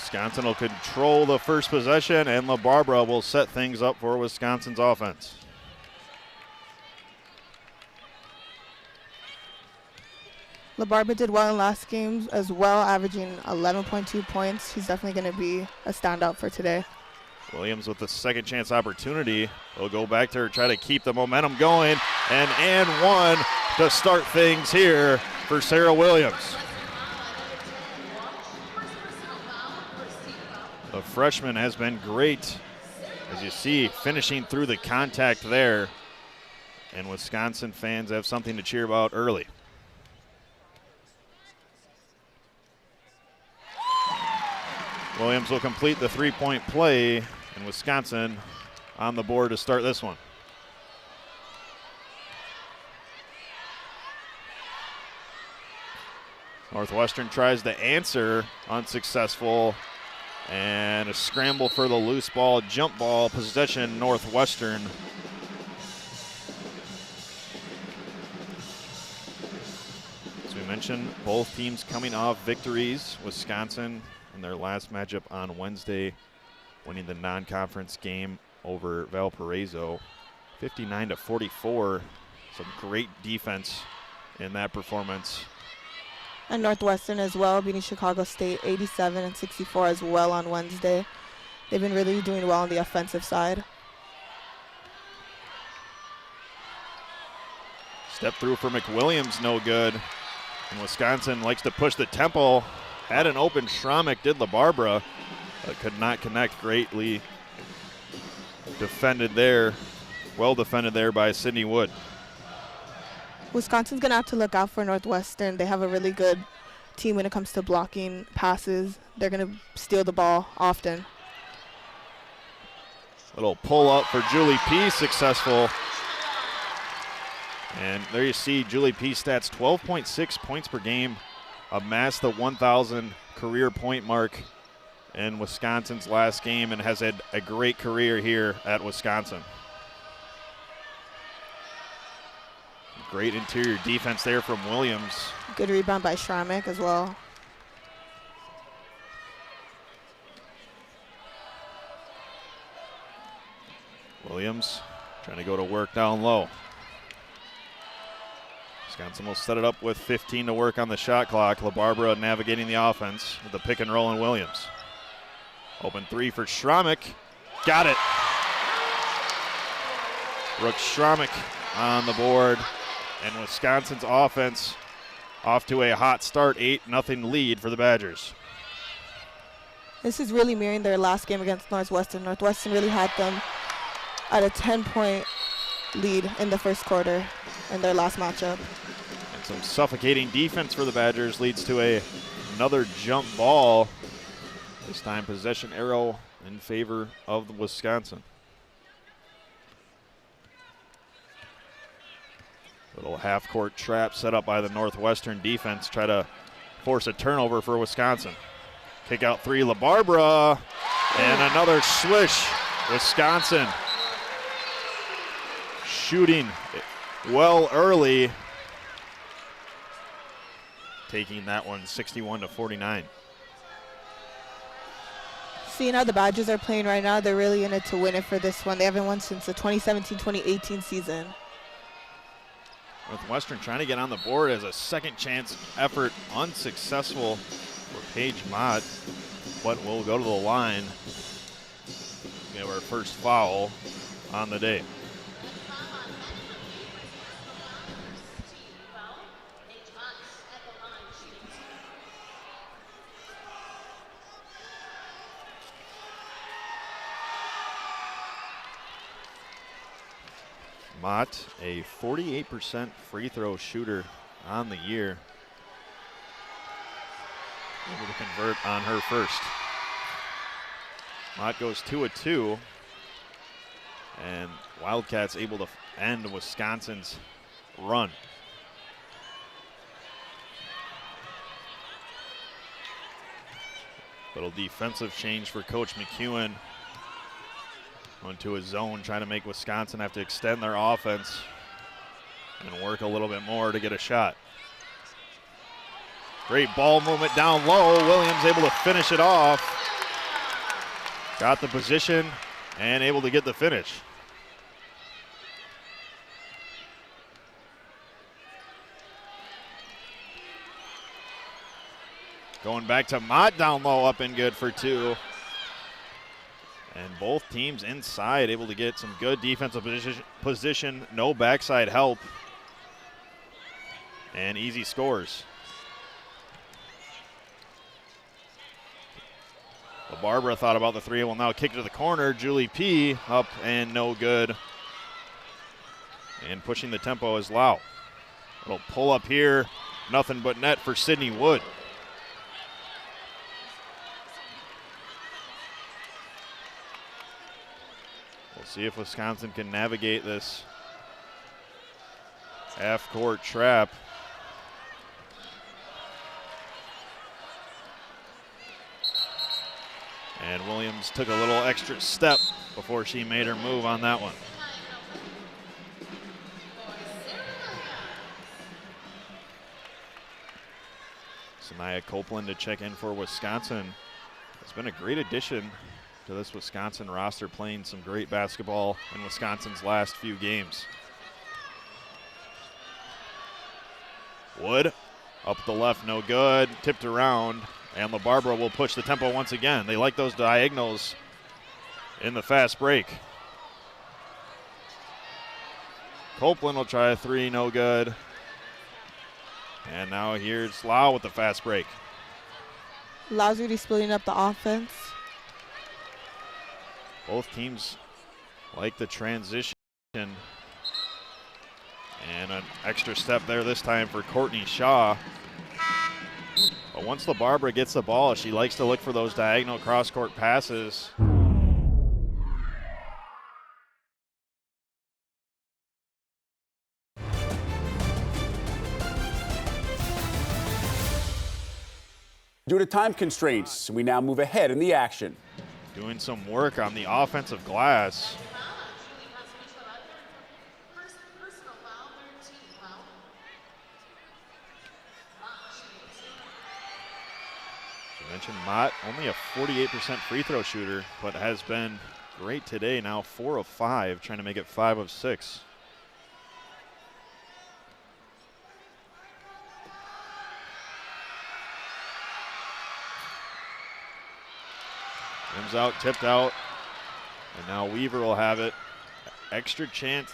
Wisconsin will control the first possession, and LaBarbera will set things up for Wisconsin's offense. LaBarbera did well in last game as well, averaging 11.2 points. He's definitely going to be a standout for today. Williams with the second chance opportunity. They'll go back to her, try to keep the momentum going, and one to start things here for Sarah Williams. The freshman has been great, as you see, finishing through the contact there, and Wisconsin fans have something to cheer about early. Williams will complete the three-point play, and Wisconsin on the board to start this one. Northwestern tries to answer, unsuccessful, and a scramble for the loose ball, jump ball, possession, Northwestern. As we mentioned, both teams coming off victories. Wisconsin in their last matchup on Wednesday, winning the non-conference game over Valparaiso, 59-44. Some great defense in that performance. And Northwestern as well, beating Chicago State 87-64 as well on Wednesday. They've been really doing well on the offensive side. Step through for McWilliams, no good. And Wisconsin likes to push the tempo. Had an open Schramek, did LaBarbera, but could not connect. Greatly defended there, well defended there by Sydney Wood. Wisconsin's going to have to look out for Northwestern. They have a really good team when it comes to blocking passes. They're going to steal the ball often. Little pull up for Julie P, successful. And there you see Julie P stats, 12.6 points per game, amassed the 1,000 career point mark in Wisconsin's last game, and has had a great career here at Wisconsin. Great interior defense there from Williams. Good rebound by Schramek as well. Williams trying to go to work down low. Wisconsin will set it up with 15 to work on the shot clock. LaBarbera navigating the offense with the pick and roll in Williams. Open three for Schramek. Got it. Brooke Schramek on the board. And Wisconsin's offense off to a hot start, 8-0 lead for the Badgers. This is really mirroring their last game against Northwestern. Northwestern really had them at a 10-point lead in the first quarter in their last matchup. And some suffocating defense for the Badgers leads to another jump ball. This time possession arrow in favor of the Wisconsin. Little half-court trap set up by the Northwestern defense. Try to force a turnover for Wisconsin. Kick out three, LaBarbera, and another swish. Wisconsin shooting well early, taking that one 61-49. Seeing how the Badgers are playing right now, they're really in it to win it for this one. They haven't won since the 2017-2018 season. Northwestern trying to get on the board as a second chance effort, unsuccessful for Paige Mott, but will go to the line. We have our first foul on the day. Mott, a 48% free throw shooter on the year. Able to convert on her first. Mott goes 2 of 2. And Wildcats able to end Wisconsin's run. Little defensive change for Coach McEwen. Onto a zone, trying to make Wisconsin have to extend their offense and work a little bit more to get a shot. Great ball movement down low. Williams able to finish it off. got the position and able to get the finish. Going back to Mott down low, up and good for 2. And both teams inside able to get some good defensive position, no backside help, and easy scores. Barbara thought about the 3, will now kick it to the corner. Julie P up and no good. And pushing the tempo is Lau. It'll pull up here, nothing but net for Sydney Wood. We'll see if Wisconsin can navigate this half-court trap. And Williams took a little extra step before she made her move on that one. Sanaya Copeland to check in for Wisconsin. It's been a great addition to this Wisconsin roster, playing some great basketball in Wisconsin's last few games. Wood up the left, no good, tipped around, and LaBarbera will push the tempo once again. They like those diagonals in the fast break. Copeland will try a 3, no good. And now here's Lau with the fast break. Lau's really splitting up the offense. Both teams like the transition. And an extra step there this time for Courtney Shaw. But once LaBarbera gets the ball, she likes to look for those diagonal cross-court passes. Due to time constraints, we now move ahead in the action. Doing some work on the offensive glass. Mentioned Mott, only a 48% free throw shooter, but has been great today. Now 4 of 5, trying to make it 5 of 6. Rims out, tipped out, and now Weaver will have it. Extra chance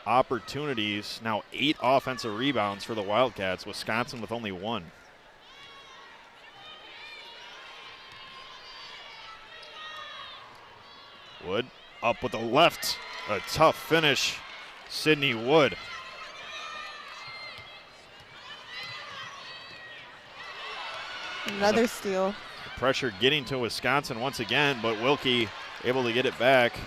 opportunities. Now 8 offensive rebounds for the Wildcats. Wisconsin with only 1. Wood up with the left, a tough finish, Sydney Wood. Another steal. The pressure getting to Wisconsin once again, but Wilkie able to get it back.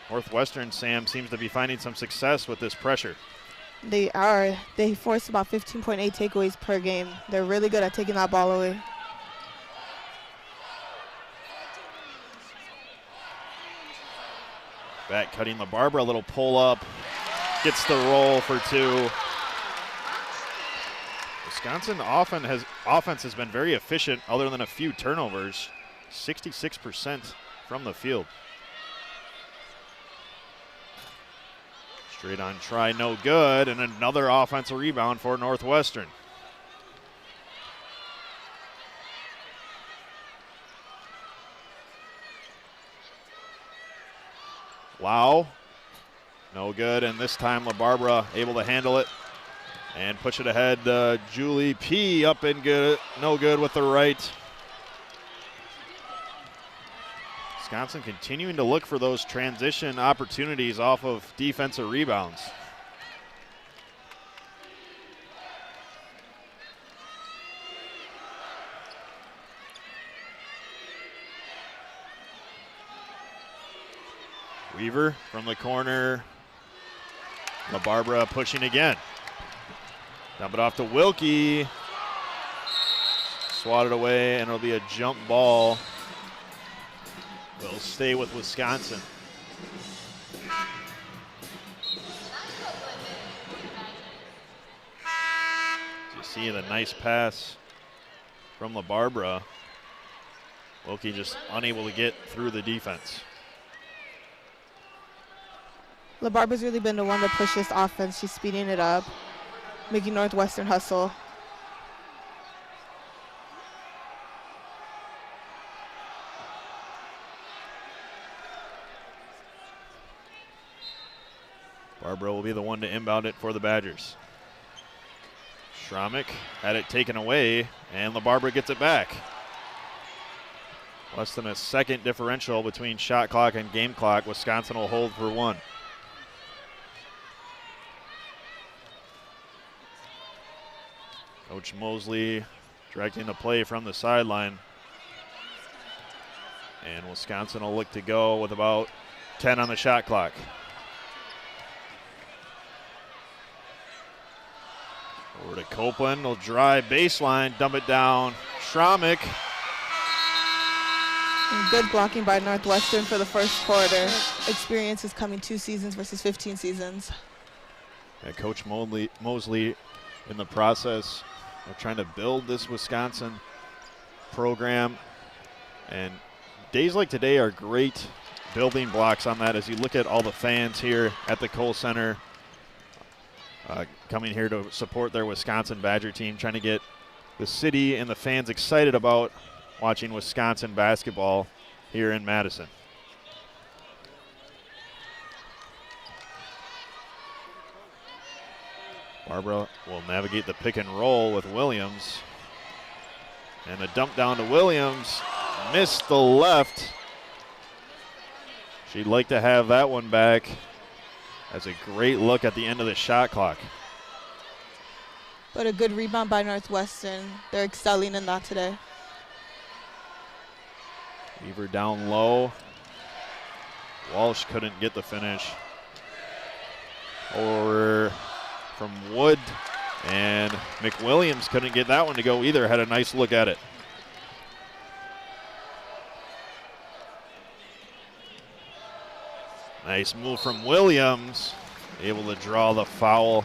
Northwestern, Sam, seems to be finding some success with this pressure. They are. They force about 15.8 takeaways per game. They're really good at taking that ball away. Back cutting LaBarbera, a little pull up, gets the roll for 2. Wisconsin offense has been very efficient other than a few turnovers, 66% from the field. Straight on try, no good, and another offensive rebound for Northwestern. Lau, no good, and this time LaBarbera able to handle it and push it ahead. Julie P up and good, no good with the right. Wisconsin continuing to look for those transition opportunities off of defensive rebounds. Weaver from the corner. LaBarbera pushing again. Dump it off to Wilkie. Swatted away, and it'll be a jump ball. Will stay with Wisconsin. You see the nice pass from LaBarbera. Wilkie just unable to get through the defense. LaBarber's really been the one to push this offense. She's speeding it up, making Northwestern hustle. Barbara will be the one to inbound it for the Badgers. Schromick had it taken away, and LaBarbera gets it back. Less than a second differential between shot clock and game clock. Wisconsin will hold for one. Coach Mosley directing the play from the sideline. And Wisconsin will look to go with about 10 on the shot clock. Over to Copeland, will drive baseline, dump it down. Schromick. And good blocking by Northwestern for the first quarter. Experience is coming 2 seasons versus 15 seasons. Yeah, Coach Mosley in the process of trying to build this Wisconsin program. And days like today are great building blocks on that as you look at all the fans here at the Kohl Center coming here to support their Wisconsin Badger team, trying to get the city and the fans excited about watching Wisconsin basketball here in Madison. Barbara will navigate the pick and roll with Williams. And a dump down to Williams. Missed the left. She'd like to have that one back. That's a great look at the end of the shot clock. But a good rebound by Northwestern. They're excelling in that today. Weaver down low. Walsh couldn't get the finish. Over from Wood. And McWilliams couldn't get that one to go either. Had a nice look at it. Nice move from Williams. Able to draw the foul.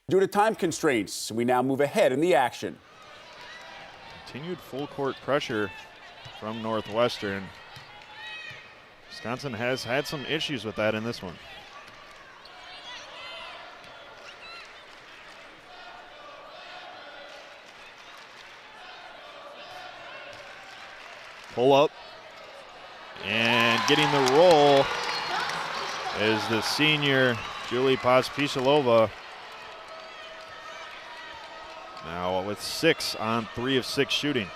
Due to time constraints, we now move ahead in the action. Continued full court pressure from Northwestern. Wisconsin has had some issues with that in this one. Pull up and getting the roll is the senior Julie Pospisilova. Now with 6 on 3 of 6 shooting.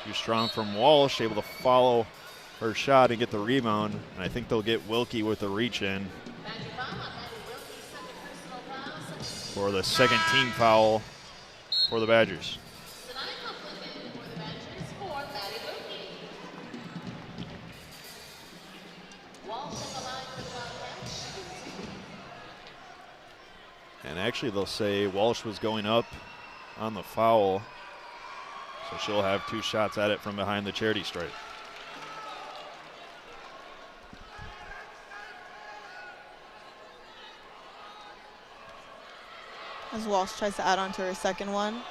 Too strong from Walsh, able to follow her shot and get the rebound. And I think they'll get Wilkie with the reach in for the second team foul for the Badgers. And actually they'll say Walsh was going up on the foul, so she'll have 2 shots at it from behind the charity stripe. As Walsh tries to add on to her second one.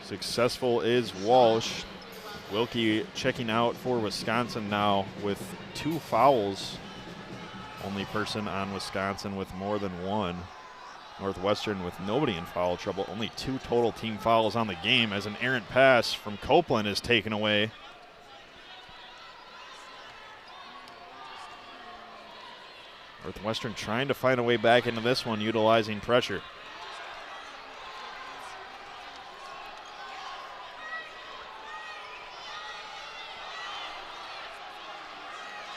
Successful is Walsh. Wilkie checking out for Wisconsin now with 2 fouls. Only person on Wisconsin with more than 1. Northwestern with nobody in foul trouble. Only 2 total team fouls on the game as an errant pass from Copeland is taken away. Northwestern trying to find a way back into this one, utilizing pressure.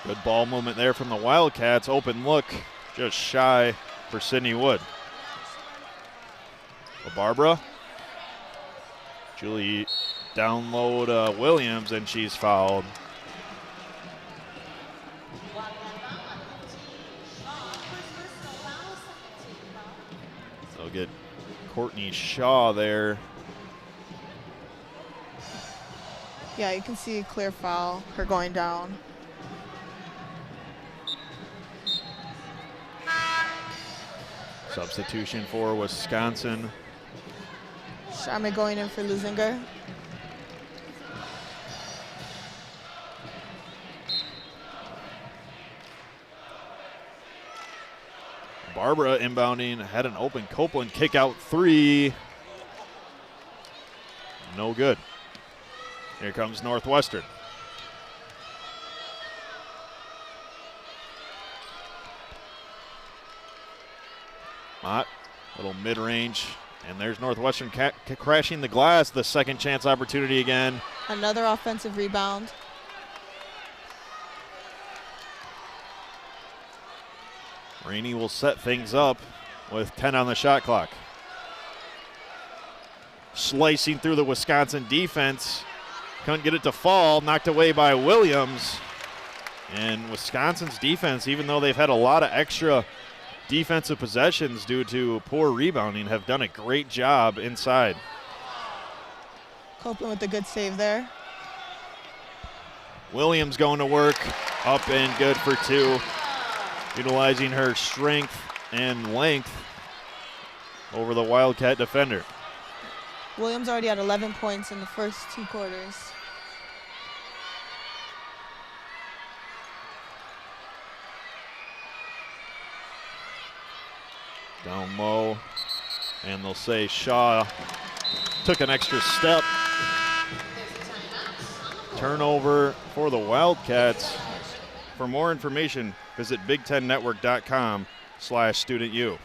Good ball movement there from the Wildcats. Open look, just shy for Sydney Wood. Barbara. Julie down low to Williams, and she's fouled. They'll get Courtney Shaw there. Yeah, you can see a clear foul, her going down. Substitution for Wisconsin. Sharma going in for Lusinger. Barbara inbounding, had an open Copeland kick out three. No good. Here comes Northwestern. Mott, little mid-range, and there's Northwestern crashing the glass. The second chance opportunity again. Another offensive rebound. Rainey will set things up with 10 on the shot clock. Slicing through the Wisconsin defense. Couldn't get it to fall. Knocked away by Williams. And Wisconsin's defense, even though they've had a lot of extra defensive possessions due to poor rebounding, have done a great job inside. Copeland with a good save there. Williams going to work. Up and good for two. Utilizing her strength and length over the Wildcat defender. Williams already had 11 points in the first 2 quarters. Down low, and they'll say Shaw took an extra step. Turnover for the Wildcats. For more information, visit big10network.com/studentu.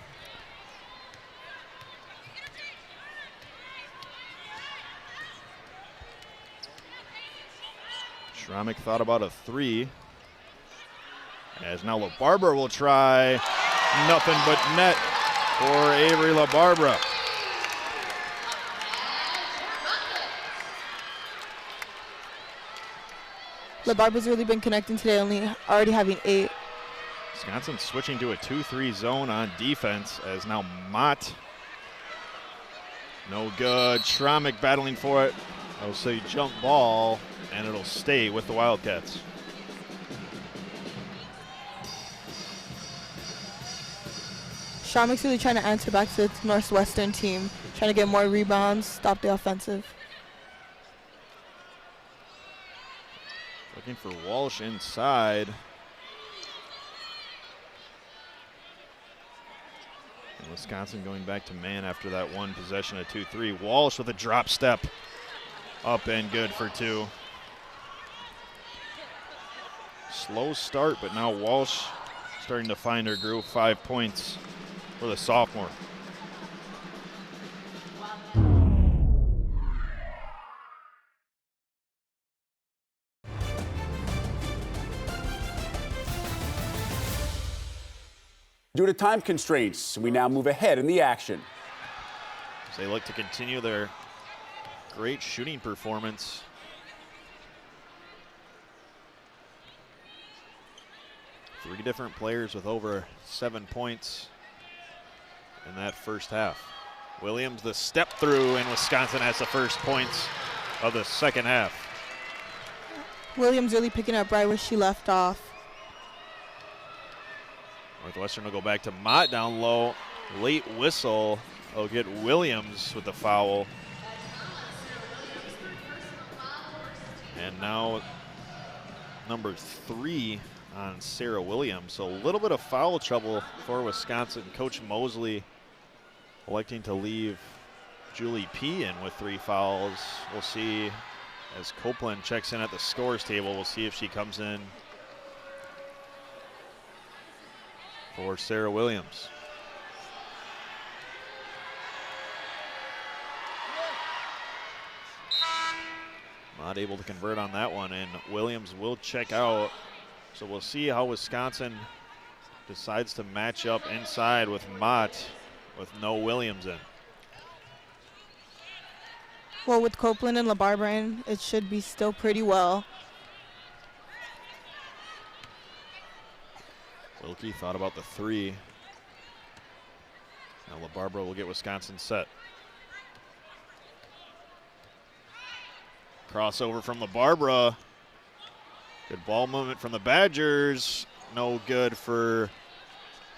Schrammich thought about a three. As now LaBarbera will try. Nothing but net for Avery LaBarbera. LaBarbera's really been connecting today, already having 8. Wisconsin switching to a 2-3 zone on defense as now Mott. No good. Schrammich battling for it. I'll say jump ball, and it'll stay with the Wildcats. Sharmick's really trying to answer back to the Northwestern team, trying to get more rebounds, stop the offensive. Looking for Walsh inside. And Wisconsin going back to man after that one possession at 2-3. Walsh with a drop step. Up and good for two. Slow start, but now Walsh starting to find her groove. 5 points for the sophomore. Due to time constraints, we now move ahead in the action. As they look to continue their great shooting performance. Three different players with over 7 points in that first half. Williams the step through, and Wisconsin has the first points of the second half. Williams really picking up right where she left off. Northwestern will go back to Mott down low. Late whistle. They'll get Williams with the foul. And now number 3 on Sarah Williams. So a little bit of foul trouble for Wisconsin. Coach Mosley electing to leave Julie P in with 3 fouls. We'll see as Copeland checks in at the scores table. We'll see if she comes in for Sarah Williams. Not able to convert on that one, and Williams will check out. So we'll see how Wisconsin decides to match up inside with Mott with no Williams in. Well, with Copeland and LaBarbera in, it should be still pretty well. Wilkie thought about the 3. Now LaBarbera will get Wisconsin set. Crossover from LaBarbera. Good ball movement from the Badgers. No good for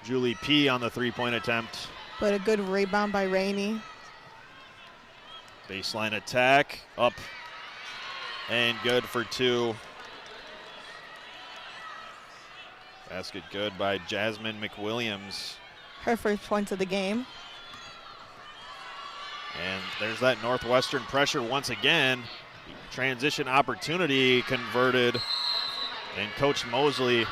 Julie P. on the three-point attempt. But a good rebound by Rainey. Baseline attack, up and good for 2. Basket good by Jasmine McWilliams. Her first points of the game. And there's that Northwestern pressure once again. Transition opportunity converted. And Coach Mosley,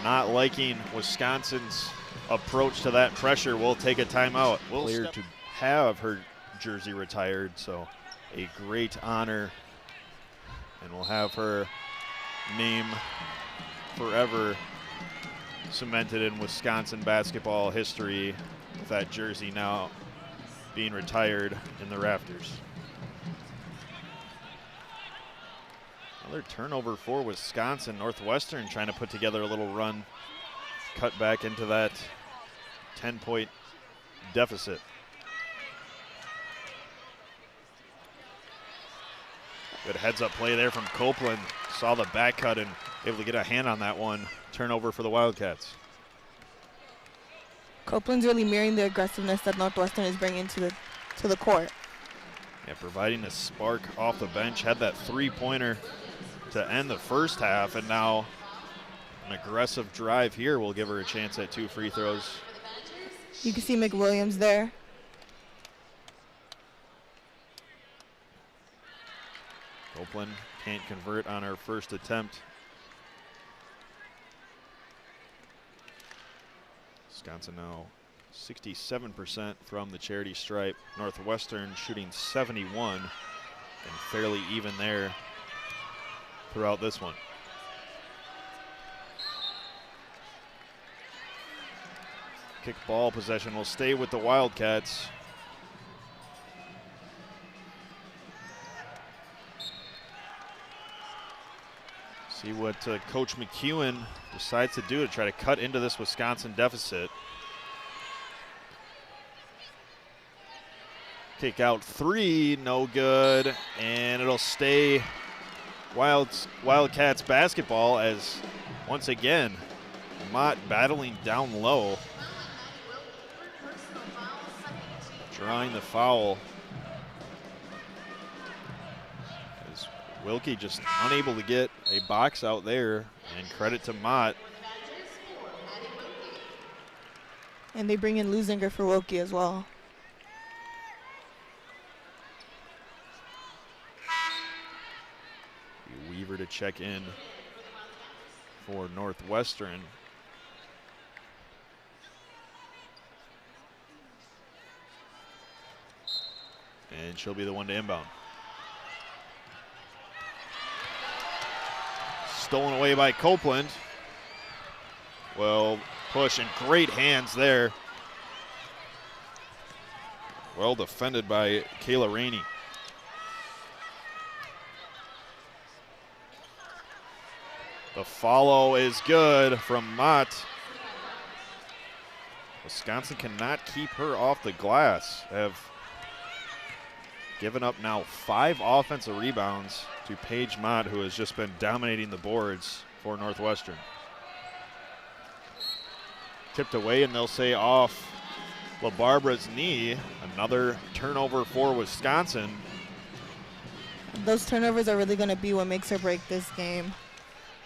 not liking Wisconsin's approach to that pressure, will take a timeout. Clear to have her jersey retired, so a great honor. And we'll have her name forever cemented in Wisconsin basketball history with that jersey now being retired in the rafters. Another turnover for Wisconsin. Northwestern trying to put together a little run, cut back into that 10-point deficit. Good heads-up play there from Copeland. Saw the back cut and able to get a hand on that one. Turnover for the Wildcats. Copeland's really mirroring the aggressiveness that Northwestern is bringing to the court. Yeah, providing a spark off the bench. Had that three-pointer to end the first half, and now an aggressive drive here will give her a chance at 2 free throws. You can see McWilliams there. Copeland can't convert on her first attempt. Wisconsin now 67% from the charity stripe. Northwestern shooting 71 and fairly even there throughout this one. Kick ball possession will stay with the Wildcats. See what Coach McEwen decides to do to try to cut into this Wisconsin deficit. Kick out 3, no good, and it'll stay Wildcats basketball as once again Mott battling down low, drawing the foul. As Wilkie just unable to get a box out there, and credit to Mott. And they bring in Lusinger for Wilkie as well. Weaver to check in for Northwestern. And she'll be the one to inbound. Stolen away by Copeland. Well, push and great hands there. Well defended by Kayla Rainey. The follow is good from Mott. Wisconsin cannot keep her off the glass. Have given up now 5 offensive rebounds to Paige Mott, who has just been dominating the boards for Northwestern. Tipped away, and they'll say off LaBarbera's knee. Another turnover for Wisconsin. Those turnovers are really going to be what makes or break this game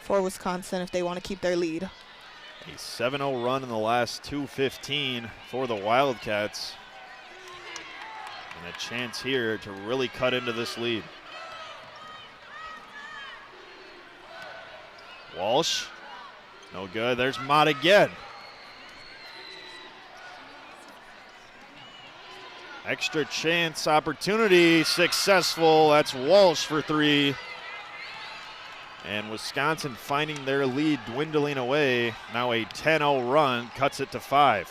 for Wisconsin if they want to keep their lead. A 7-0 run in the last 2:15 for the Wildcats. And a chance here to really cut into this lead. Walsh, no good. There's Mott again. Extra chance opportunity, successful. That's Walsh for 3. And Wisconsin finding their lead dwindling away. Now a 10-0 run cuts it to 5.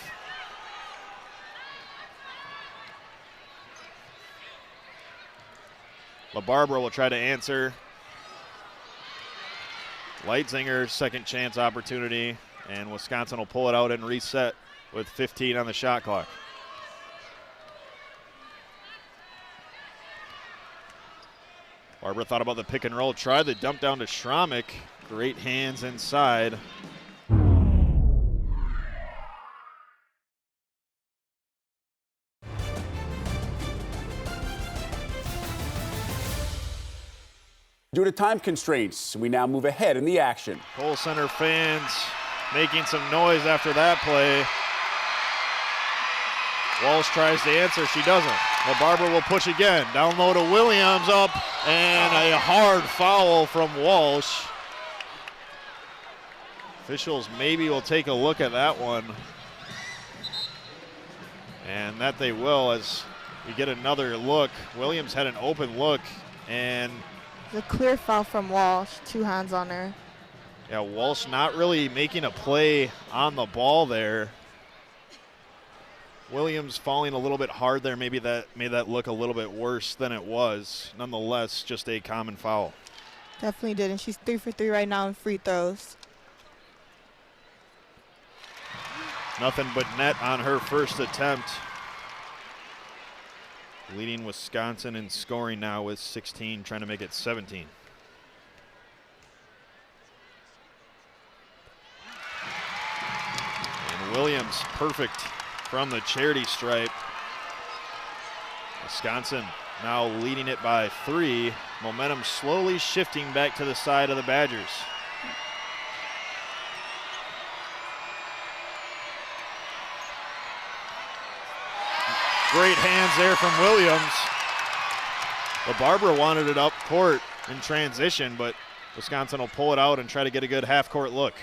LaBarbera will try to answer. Leitzinger's second chance opportunity, and Wisconsin will pull it out and reset with 15 on the shot clock. Barber thought about the pick and roll, tried the dump down to Schramek. Great hands inside. Due to time constraints, we now move ahead in the action. Kohl Center fans making some noise after that play. Walsh tries to answer, she doesn't. LaBarbera will push again. Down low to Williams, up, and a hard foul from Walsh. Officials maybe will take a look at that one. And that they will as we get another look. Williams had an open look, and The clear foul from Walsh, 2 hands on her. yeah, Walsh not really making a play on the ball there. Williams falling a little bit hard there. Maybe that made that look a little bit worse than it was. Nonetheless, just a common foul. Definitely did, and she's 3 for 3 right now in free throws. Nothing but net on her first attempt. Leading Wisconsin in scoring now with 16, trying to make it 17. And Williams perfect from the charity stripe. Wisconsin now leading it by 3. Momentum slowly shifting back to the side of the Badgers. Great hands there from Williams. LaBarbera wanted it up court in transition, but Wisconsin will pull it out and try to get a good half-court look.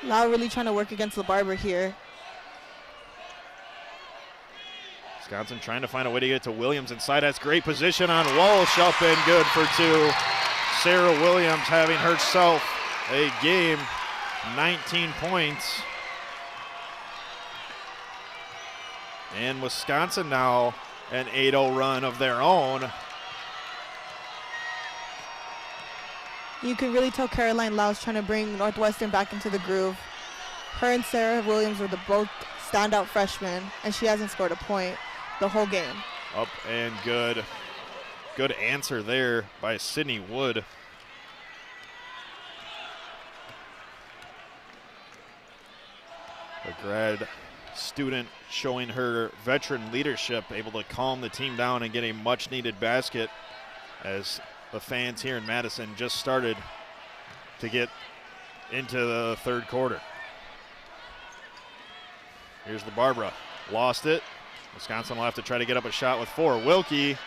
Lau really trying to work against LaBarbera here. Wisconsin trying to find a way to get to Williams inside. Has great position on Walsh, up and good for 2. Sarah Williams having herself a game, 19 points. And Wisconsin now an 8-0 run of their own. You can really tell Caroline Lau's trying to bring Northwestern back into the groove. Her and Sarah Williams were the both standout freshmen, and she hasn't scored a point the whole game. Up and good. Good answer there by Sydney Wood. A grad student showing her veteran leadership, able to calm the team down and get a much-needed basket as the fans here in Madison just started to get into the third quarter. Here's LaBarbera, lost it. Wisconsin will have to try to get up a shot with 4. Wilkie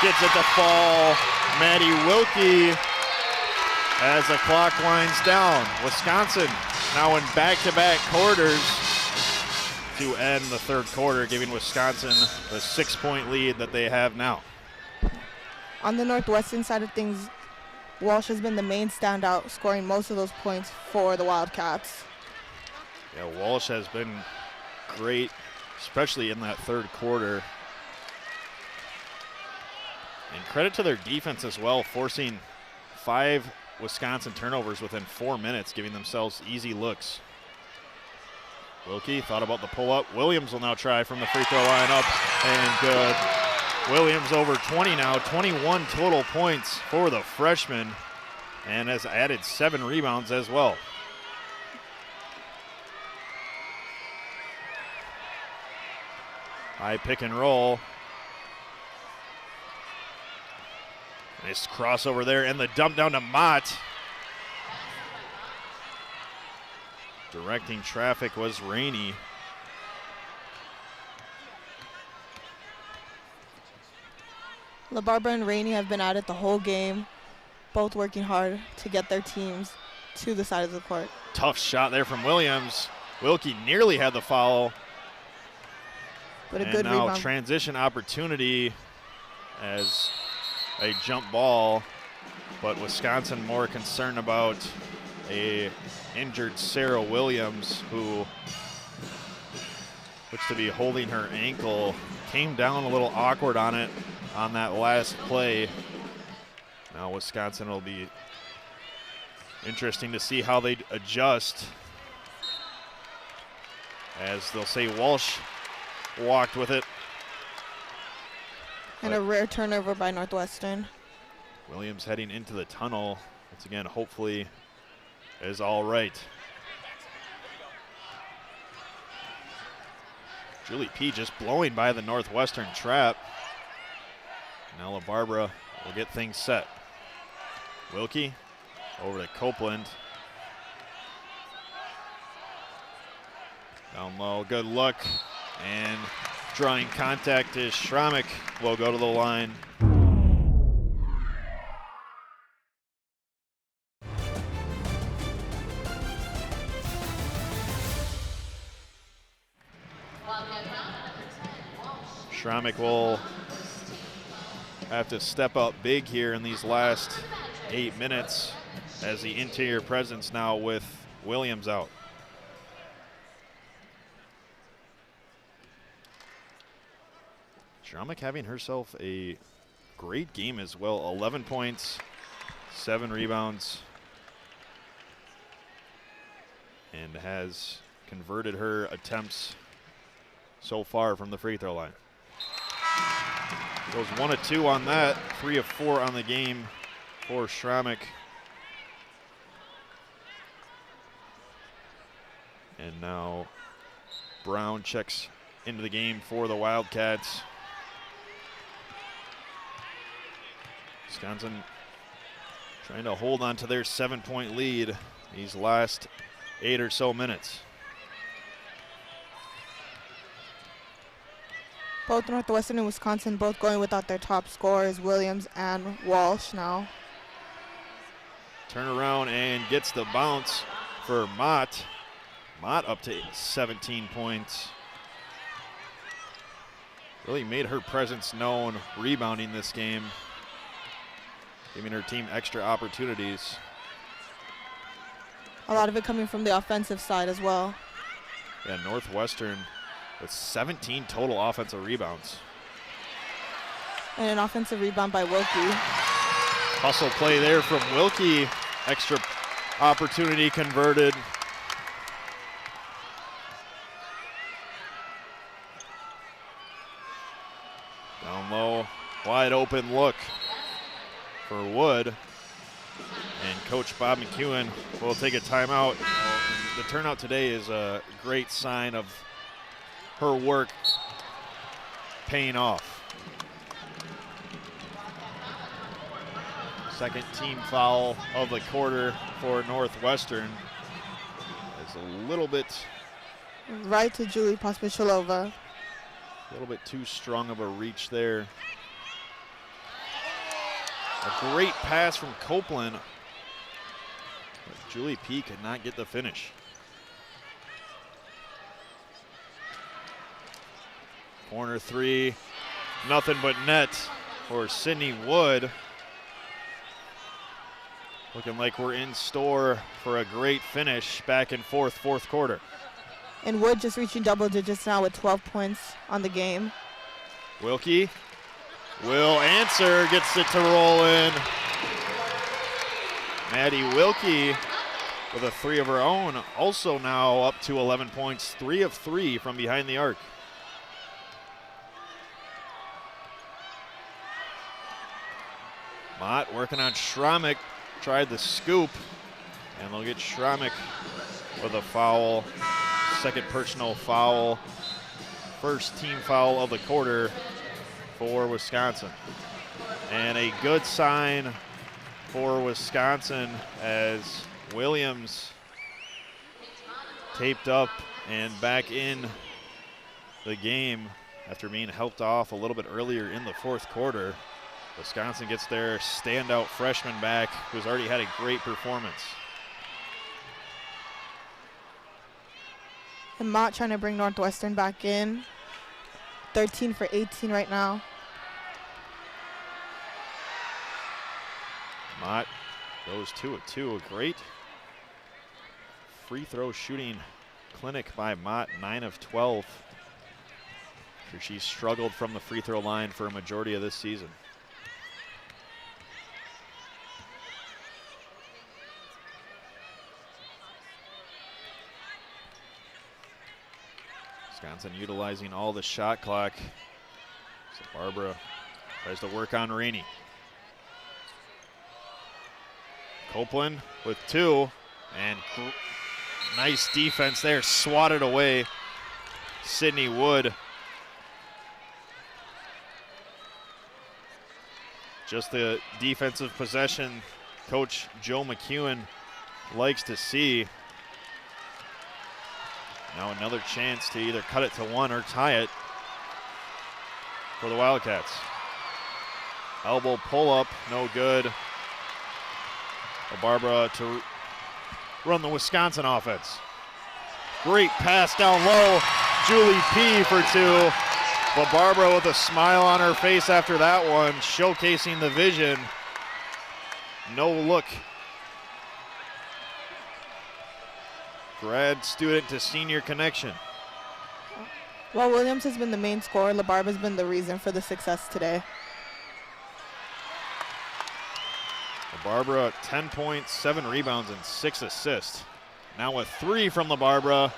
gets it to fall. Maddie Wilkie as the clock winds down. Wisconsin now in back-to-back quarters to end the third quarter, giving Wisconsin the 6-point lead that they have now. On the Northwestern side of things, Walsh has been the main standout, scoring most of those points for the Wildcats. Yeah, Walsh has been great, especially in that third quarter. And credit to their defense as well, forcing 5 Wisconsin turnovers within 4 minutes, giving themselves easy looks. Wilkie thought about the pull-up. Williams will now try from the free throw line, up and good. Williams over 20 now, 21 total points for the freshman, and has added 7 rebounds as well. High pick and roll. Nice crossover there, and the dump down to Mott. Directing traffic was Rainey. LaBarbera and Rainey have been at it the whole game, both working hard to get their teams to the side of the court. Tough shot there from Williams. Wilkie nearly had the foul. But a And good now rebound. transition opportunity as a jump ball, but Wisconsin more concerned about a injured Sarah Williams, who looks to be holding her ankle. Came down a little awkward on it on that last play. Now Wisconsin will be interesting to see how they adjust. as they'll say Walsh walked with it. And a rare turnover by Northwestern. Williams heading into the tunnel. Once again, hopefully is all right. Julie P just blowing by the Northwestern trap. Now La Barbara will get things set. Wilkie over to Copeland. Down low, good look. And drawing contact is Schramek will go to the line. Schramek will have to step up big here in these last 8 minutes as the interior presence now with Williams out. Schramek having herself a great game as well. 11 points, 7 rebounds, and has converted her attempts so far from the free throw line. Goes 1 of 2 on that, 3 of 4 on the game for Schramek. And now Brown checks into the game for the Wildcats. Wisconsin trying to hold on to their 7-point lead these last 8 or so minutes. Both Northwestern and Wisconsin both going without their top scorers, Williams and Walsh now. Turn around and gets the bounce for Mott. Mott up to 17 points. Really made her presence known rebounding this game, giving her team extra opportunities. A lot of it coming from the offensive side as well. Yeah, Northwestern with 17 total offensive rebounds. And an offensive rebound by Wilkie. Hustle play there from Wilkie. Extra opportunity converted. Down low, wide open look for Wood. And Coach Bob McEwen will take a timeout. The turnout today is a great sign of her work paying off. Second team foul of the quarter for Northwestern. It's a little bit Right to Julie Pospishilova. A little bit too strong of a reach there. A great pass from Copeland. But Julie P could not get the finish. Corner three, nothing but net for Sydney Wood. Looking like we're in store for a great finish back and forth, fourth quarter. And Wood just reaching double digits now with 12 points on the game. Wilkie will answer, gets it to roll in. Maddie Wilkie with a 3 of her own, also now up to 11 points, 3 of 3 from behind the arc. Mott working on Schramek, tried the scoop, and they'll get Schramek with a foul. Second personal foul, first team foul of the quarter for Wisconsin. And a good sign for Wisconsin as Williams taped up and back in the game after being helped off a little bit earlier in the fourth quarter. Wisconsin gets their standout freshman back, who's already had a great performance. And Mott trying to bring Northwestern back in. 13 for 18 right now. Mott goes 2 of 2. A great free throw shooting clinic by Mott, 9 of 12. She's struggled from the free throw line for a majority of this season. Wisconsin utilizing all the shot clock. So Barbara tries to work on Rainey. Copeland with 2, and nice defense there, swatted away. Sydney Wood. Just the defensive possession Coach Joe McEwen likes to see. Now another chance to either cut it to 1 or tie it for the Wildcats. Elbow pull up, no good. Barbara to run the Wisconsin offense. Great pass down low. Julie P for 2. But Barbara with a smile on her face after that one, showcasing the vision. No look. Grad student to senior connection. While Williams has been the main scorer, LaBarbe has been the reason for the success today. Barbara, 10 points, 7 rebounds, and 6 assists. Now with 3 from LaBarbara.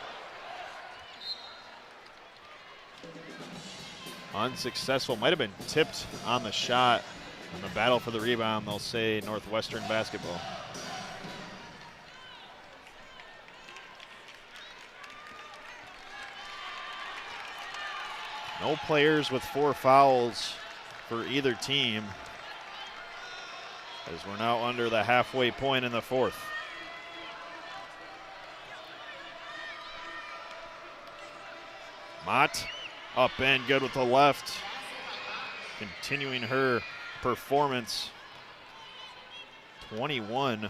Unsuccessful, might have been tipped on the shot. In the battle for the rebound, they'll say Northwestern basketball. No players with 4 fouls for either team, as we're now under the halfway point in the 4th. Mott up and good with the left, continuing her performance. 21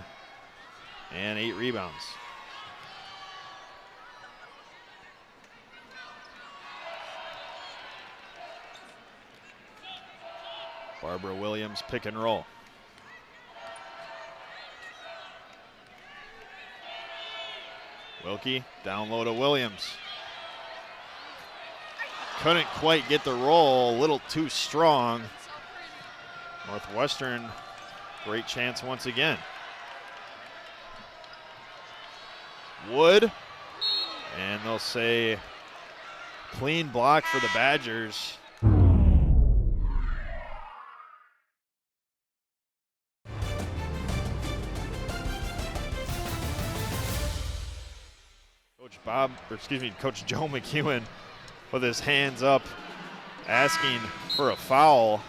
and 8 rebounds. Barbara Williams pick and roll. Wilkie down low to Williams. Couldn't quite get the roll, a little too strong. Northwestern, great chance once again. Wood, and they'll say clean block for the Badgers. Coach Joe McEwen with his hands up, asking for a foul.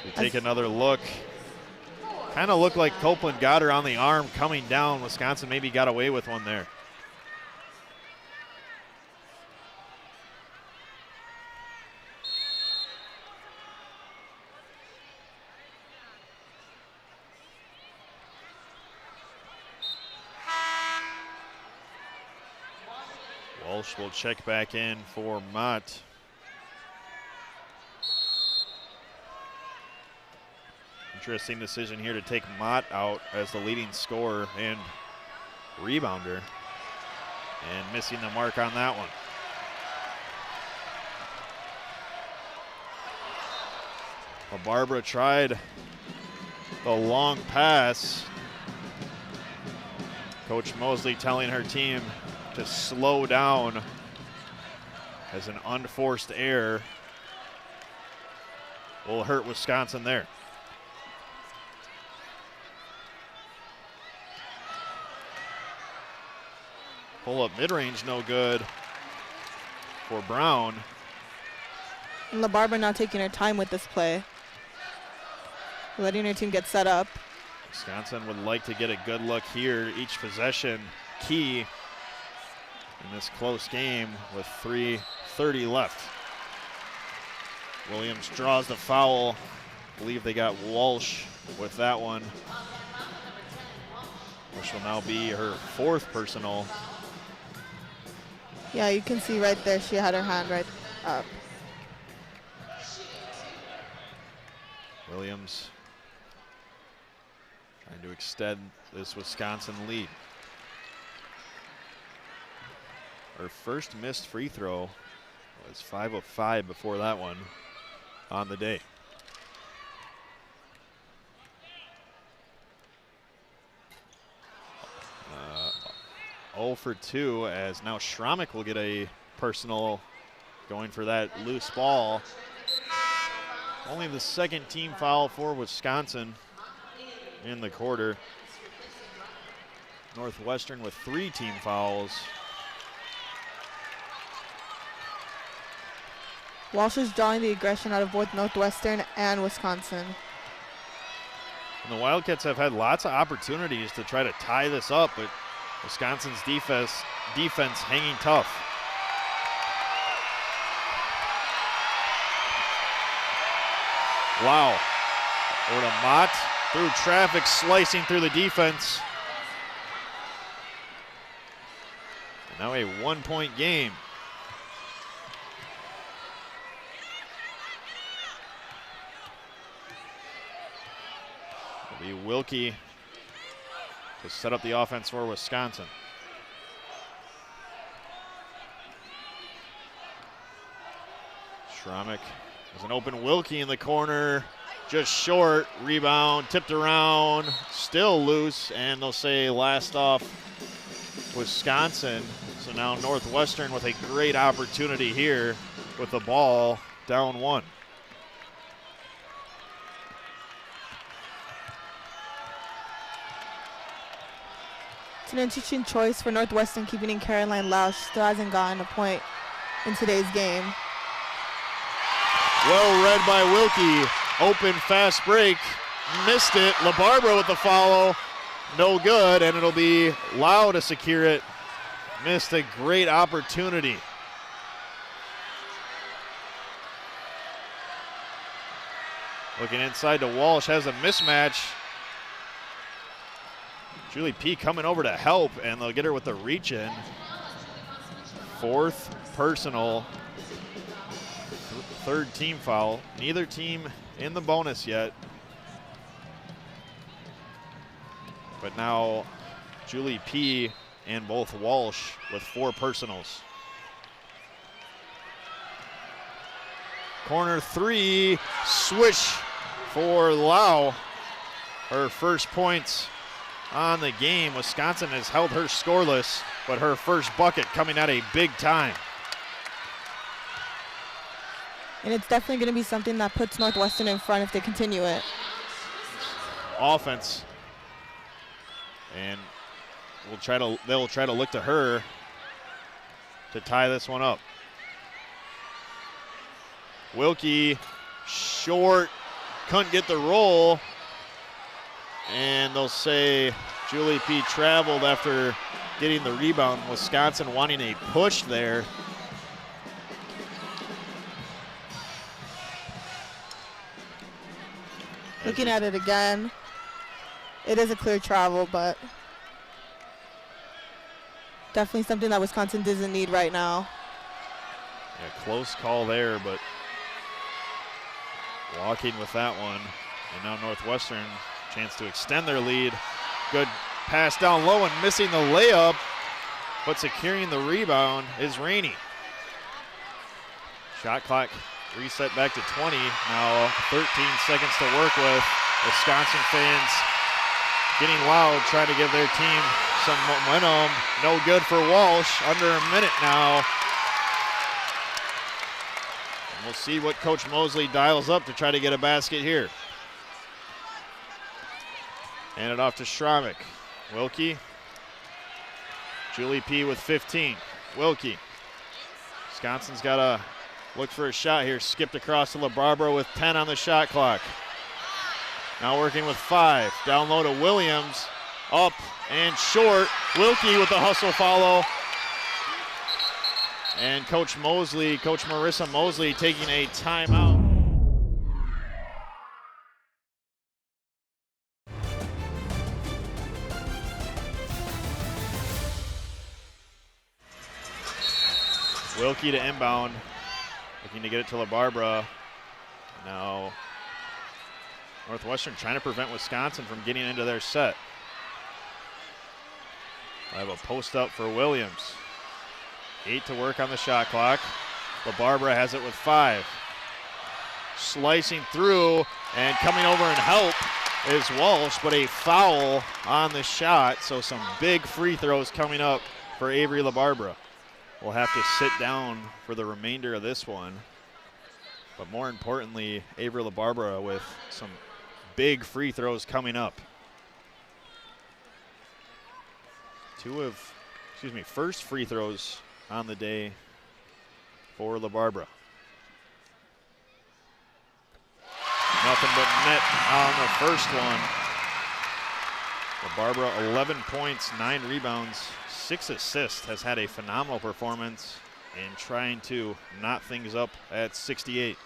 We take another look. Kind of looked like Copeland got her on the arm coming down. Wisconsin maybe got away with one there. Walsh will check back in for Mott. Interesting decision here to take Mott out as the leading scorer and rebounder, and missing the mark on that one. Well, Barbara tried the long pass. Coach Mosley telling her team to slow down as an unforced error will hurt Wisconsin there. Pull up mid-range, no good for Brown. And LaBarbara not taking her time with this play, letting her team get set up. Wisconsin would like to get a good look here. Each possession key in this close game with 3:30 left. Williams draws the foul. I believe they got Walsh with that one, which will now be her 4th personal. Yeah, you can see right there she had her hand right up. Williams trying to extend this Wisconsin lead. Her first missed free throw was 5 of 5 before that one on the day. 0 for 2, as now Schrammick will get a personal, going for that loose ball. Only the second team foul for Wisconsin in the quarter. Northwestern with 3 team fouls. Walsh is drawing the aggression out of both Northwestern and Wisconsin. And the Wildcats have had lots of opportunities to try to tie this up, but Wisconsin's defense hanging tough. Wow. Over to Mott, through traffic, slicing through the defense. And now a 1-point game. It'll be Wilkie to set up the offense for Wisconsin. Schramek has an open Wilkie in the corner, just short, rebound, tipped around, still loose, and they'll say last off Wisconsin. So now Northwestern with a great opportunity here with the ball down 1. It's an interesting choice for Northwestern, keeping in Caroline Lausch. Still hasn't gotten a point in today's game. Well read by Wilkie. Open fast break. Missed it. LaBarbera with the follow. No good, and it'll be Lau to secure it. Missed a great opportunity. Looking inside to Walsh, has a mismatch. Julie P coming over to help, and they'll get her with the reach in. 4th personal. 3rd team foul. Neither team in the bonus yet. But now Julie P and both Walsh with 4 personals. Corner 3, swish for Lau. Her first points on the game. Wisconsin has held her scoreless, but her first bucket coming at a big time. And it's definitely going to be something that puts Northwestern in front if they continue it. Offense. And they'll try to look to her to tie this one up. Wilkie, short, couldn't get the roll. And they'll say Julie P traveled after getting the rebound. Wisconsin wanting a push there. Looking at it again, it is a clear travel, but definitely something that Wisconsin doesn't need right now. Yeah, close call there, but walking with that one. And now Northwestern, chance to extend their lead. Good pass down low and missing the layup, but securing the rebound is Rainey. Shot clock reset back to 20. Now 13 seconds to work with. Wisconsin fans getting loud, trying to give their team some momentum. No good for Walsh. Under a minute now. And we'll see what Coach Mosley dials up to try to get a basket here. Hand it off to Schramek. Wilkie. Julie P with 15. Wilkie. Wisconsin's got to look for a shot here. Skipped across to LaBarbera with 10 on the shot clock. Now working with 5. Down low to Williams. Up and short. Wilkie with the hustle follow. And Coach Marissa Mosley taking a timeout. Wilkie to inbound. Looking to get it to LaBarbera. Now Northwestern trying to prevent Wisconsin from getting into their set. I have a post up for Williams. 8 to work on the shot clock. LaBarbera has it with 5. Slicing through and coming over and help is Walsh, but a foul on the shot. So some big free throws coming up for Avery LaBarbera. will have to sit down for the remainder of this one. But more importantly, Avery LaBarbera with some big free throws coming up. First free throws on the day for LaBarbera. Nothing but net on the first one. LaBarbera 11 points, 9 rebounds, 6 assists, has had a phenomenal performance in trying to knot things up at 68.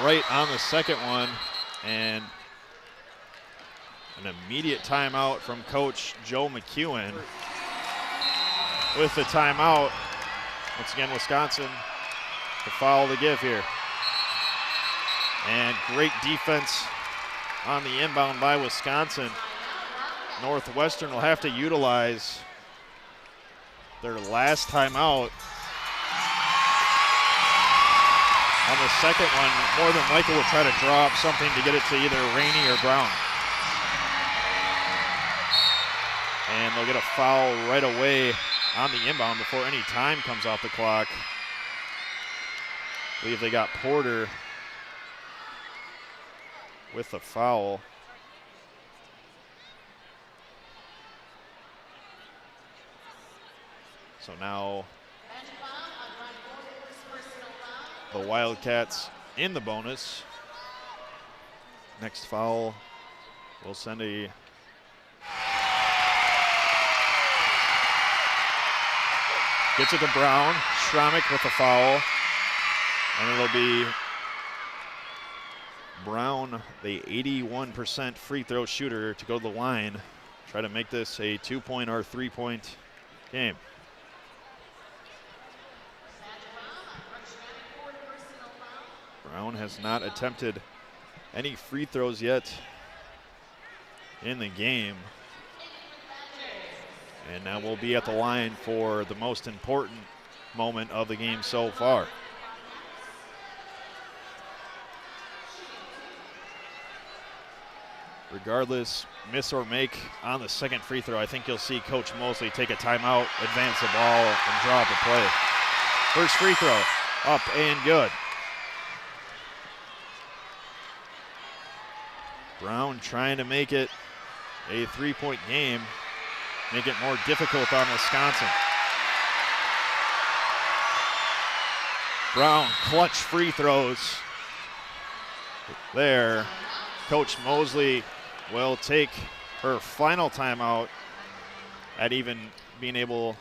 Right on the second one, and an immediate timeout from Coach Joe McEwen. With the timeout, once again, Wisconsin to foul the give here. And great defense on the inbound by Wisconsin. Northwestern will have to utilize their last timeout. On the second one, more than likely will try to draw up something to get it to either Rainey or Brown. And they'll get a foul right away on the inbound before any time comes off the clock. I believe they got Porter with the foul. So now the Wildcats in the bonus. Next foul will send a gets it to Brown. Schrammick with the foul. And it'll be Brown, the 81% free throw shooter, to go to the line. Try to make this a 2-point or 3-point game. Brown has not attempted any free throws yet in the game. And now we'll be at the line for the most important moment of the game so far. Regardless, miss or make on the second free throw, I think you'll see Coach Mosley take a timeout, advance the ball, and draw up a play. First free throw, up and good. Brown trying to make it a 3-point game, make it more difficult on Wisconsin. Brown, clutch free throws there. Coach Mosley will take her final timeout at even being able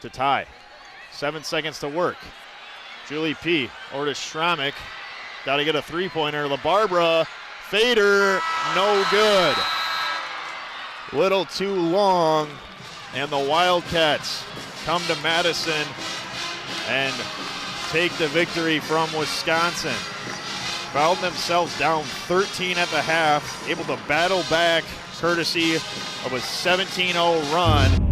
to tie. 7 seconds to work. Julie P. over to Schrammick. Got to get a three-pointer. LaBarbera, fader, no good. Little too long, and the Wildcats come to Madison and take the victory from Wisconsin. Found themselves down 13 at the half, able to battle back courtesy of a 17-0 run.